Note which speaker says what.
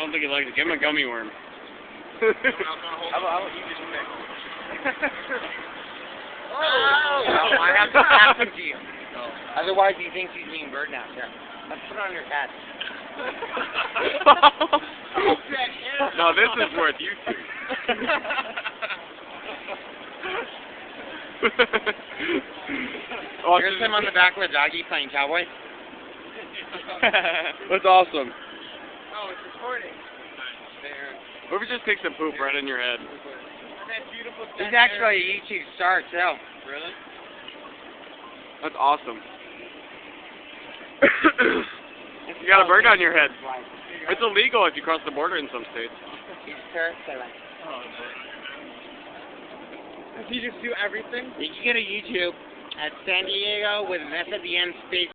Speaker 1: don't think he likes it. Give him a gummy worm.
Speaker 2: How about you just pick?
Speaker 3: Oh, I have to pass him to you. Otherwise, he thinks he's being bird now. Here, let's put it on your head.
Speaker 1: No, this is worth YouTube. Oh,
Speaker 3: Here's him on the back with a doggy playing cowboy.
Speaker 1: That's awesome.
Speaker 2: Oh, it's recording.
Speaker 1: What if he just takes a poop right in your head?
Speaker 2: That beautiful
Speaker 3: He's actually a YouTube star, too.
Speaker 2: Really?
Speaker 1: That's awesome. You got a bird on your head. It's illegal if you cross the border in some states.
Speaker 3: He's parrot.
Speaker 2: Does he just do everything?
Speaker 3: You can get a YouTube at San Diego with an S at the end space.